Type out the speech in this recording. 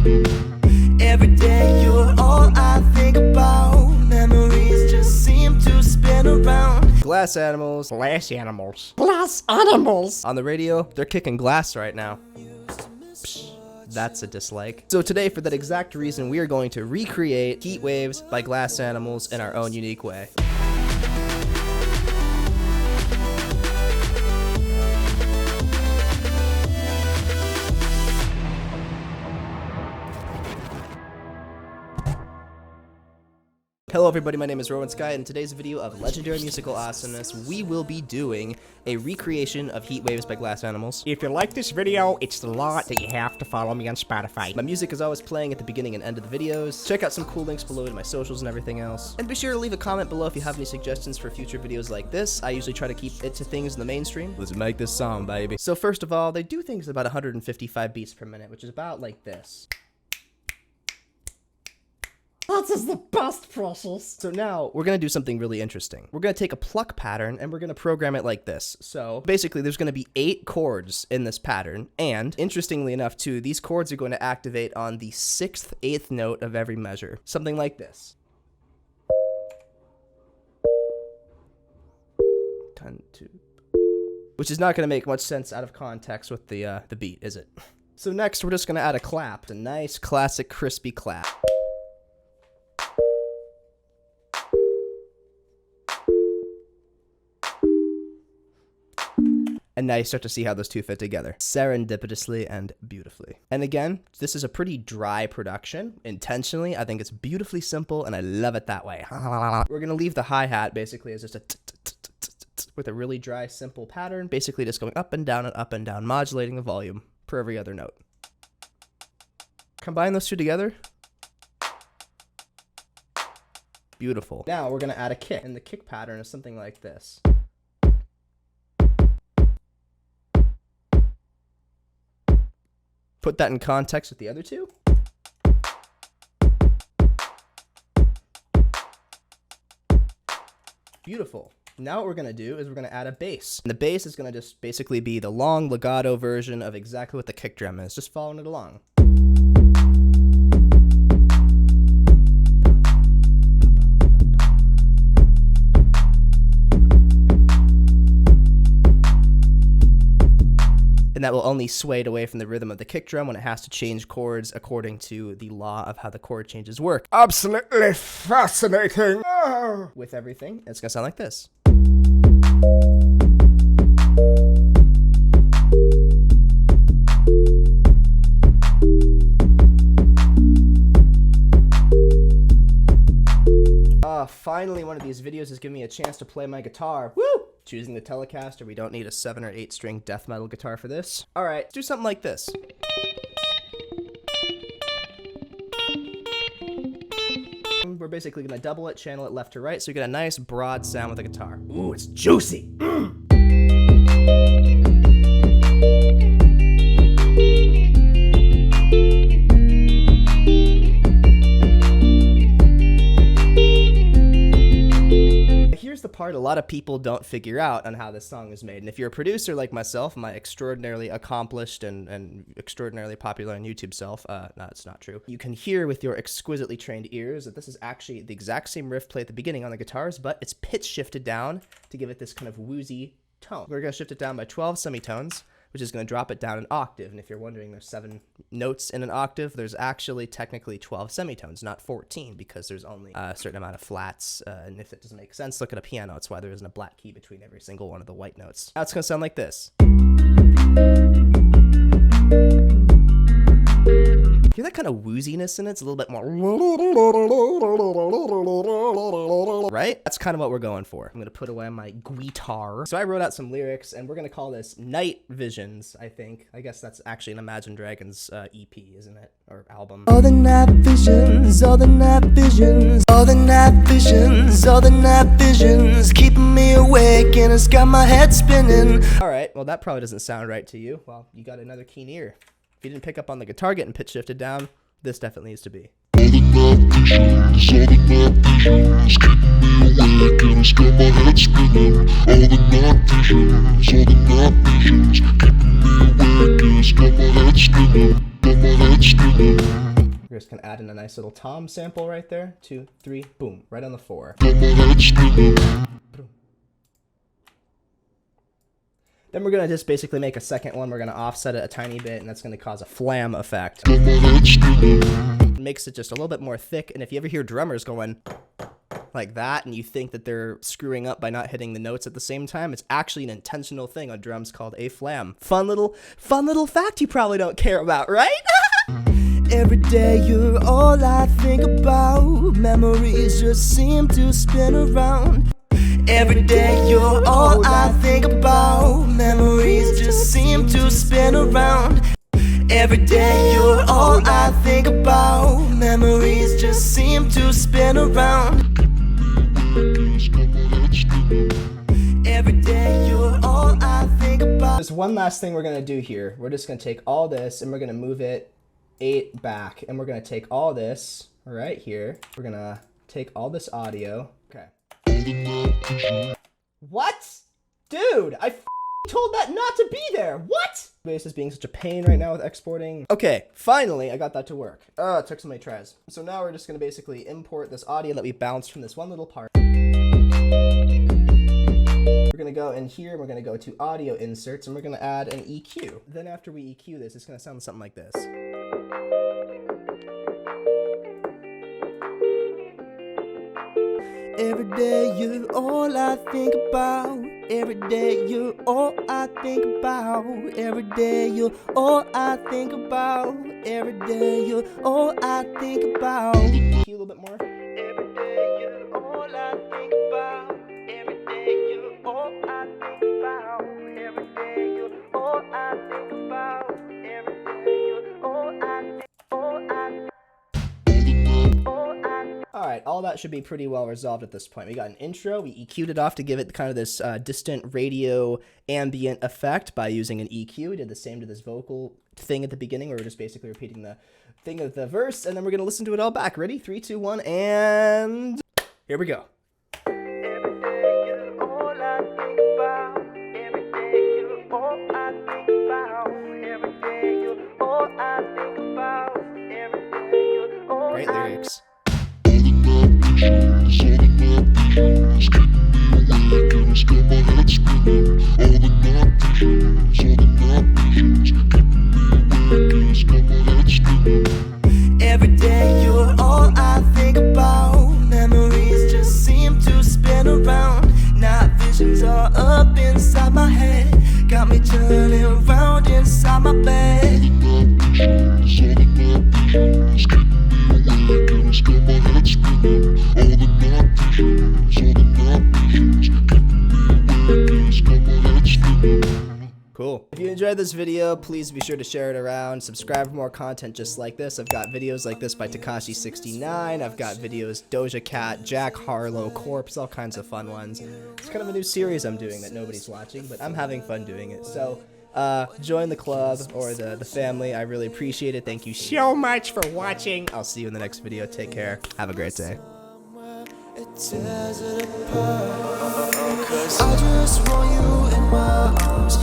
Every day you're all I think about. Memories just seem to spin around. Glass animals. Glass animals. Glass animals. On the radio, they're kicking glass right now. Psh, that's a dislike. So today, for that exact reason, we are going to recreate Heat Waves by Glass Animals in our own unique way. Hello everybody, my name is Rowan Sky, and in today's video of Legendary Musical Awesomeness, we will be doing a recreation of Heat Waves by Glass Animals. If you like this video, it's the law that you have to follow me on Spotify. My music is always playing at the beginning and end of the videos. Check out some cool links below to my socials and everything else. And be sure to leave a comment below if you have any suggestions for future videos like this. I usually try to keep it to things in the mainstream. Let's make this song, baby. So first of all, they do things at about 155 beats per minute, which is about like this. That is the best, Precious. So now, we're going to do something really interesting. We're going to take a pluck pattern, and we're going to program it like this. So, basically, there's going to be 8 chords in this pattern, and, interestingly enough, too, these chords are going to activate on the 6th, 8th note of every measure. Something like this. 10, 2. Which is not going to make much sense out of context with the beat, is it? So next, we're just going to add a clap. A nice, classic, crispy clap. And now you start to see how those two fit together. Serendipitously and beautifully. And again, this is a pretty dry production. Intentionally, I think it's beautifully simple, and I love it that way. We're gonna leave the hi-hat basically as just a with a really dry, simple pattern, basically just going up and down, modulating the volume per every other note. Combine those two together. Beautiful. Now we're gonna add a kick, and the kick pattern is something like this. Put that in context with the other two. Beautiful. Now what we're going to do is we're going to add a bass. And the bass is going to just basically be the long legato version of exactly what the kick drum is, just following it along. And that will only sway it away from the rhythm of the kick drum when it has to change chords according to the law of how the chord changes work. Absolutely fascinating. With everything, it's gonna sound like this. Finally, one of these videos has given me a chance to play my guitar. Woo! Choosing the Telecaster, we don't need a 7 or 8 string death metal guitar for this. All right, let's do something like this. We're basically gonna double it, channel it left to right, so you get a nice broad sound with the guitar. Ooh, it's juicy. Here's the part a lot of people don't figure out on how this song is made. And if you're a producer like myself, my extraordinarily accomplished and extraordinarily popular on YouTube self, no, it's not true. You can hear with your exquisitely trained ears that this is actually the exact same riff play at the beginning on the guitars, but it's pitch shifted down to give it this kind of woozy tone. We're going to shift it down by 12 semitones, which is going to drop it down an octave. And if you're wondering, there's 7 notes in an octave. There's actually technically 12 semitones, not 14, because there's only a certain amount of flats. And if it doesn't make sense, look at a piano. It's why there isn't a black key between every single one of the white notes. Now it's going to sound like this. Hear that kind of wooziness in it? It's a little bit more, right? That's kind of what we're going for. I'm going to put away my guitar. So I wrote out some lyrics, and we're going to call this Night Visions, I think. I guess that's actually an Imagine Dragons EP, isn't it? Or album. All the night visions, all the night visions, all the night visions, all the night visions, keeping me awake and it's got my head spinning. All right, well that probably doesn't sound right to you. Well, you got another keen ear. If you didn't pick up on the guitar getting pitch shifted down, this definitely needs to be. All the night visions, keeping me awake and it's got my head spinning. All the night visions, keeping me awake and it's got my head spinning. Got my head spinning. We're just gonna add in a nice little tom sample right there. 2, 3, boom, right on the 4. got my head spinning. Then we're gonna just basically make a second one. We're gonna offset it a tiny bit, and that's gonna cause a flam effect. Got my head spinning. It makes it just a little bit more thick, and if you ever hear drummers going like that, and you think that they're screwing up by not hitting the notes at the same time, it's actually an intentional thing on drums called a flam. Fun little fact you probably don't care about, right? Every day you're all I think about. Memories just seem to spin around. Every day you're all I think about. Memories just seem to spin around. Every day you're all I think about. Memories just seem to spin around. Every day you're all I think about. There's one last thing we're gonna do here. We're just gonna take all this and we're gonna move it 8 back, and we're gonna take all this right here. We're gonna take all this audio. Okay. What? Dude, I told that not to be there. What? Bass is being such a pain right now with exporting. Okay, finally, I got that to work. It took so many tries. So now we're just gonna basically import this audio that we bounced from this one little part. We're gonna go in here, we're gonna go to audio inserts, and we're gonna add an EQ. Then after we EQ this, it's gonna sound something like this. Every day you're all I think about. Every day you're all I think about. Every day you're all I think about. Every day you're all I think about. EQ a little bit more. Every day you're all I think about. Every day you're all I think about. Every day you're all I think about. Every day you're all I Alright, all that should be pretty well resolved at this point. We got an intro, we EQ'd it off to give it kind of this distant radio ambient effect by using an EQ. We did the same to this vocal thing at the beginning where we're just basically repeating the thing of the verse, and then we're going to listen to it all back. Ready? 3, 2, 1, and here we go. Great lyrics. Every day you're all I think about. Memories just seem to spin around. Night visions are up inside my head. Got me turning around inside my bed. Cool. If you enjoyed this video, please be sure to share it around. Subscribe for more content just like this. I've got videos like this by Tekashi69. I've got videos Doja Cat, Jack Harlow, Corpse, all kinds of fun ones. It's kind of a new series I'm doing that nobody's watching, but I'm having fun doing it. So join the club or the family. I really appreciate it. Thank you so much for watching. I'll see you in the next video. Take care. Have a great day. It tears it apart. 'Cause I just want you in my arms.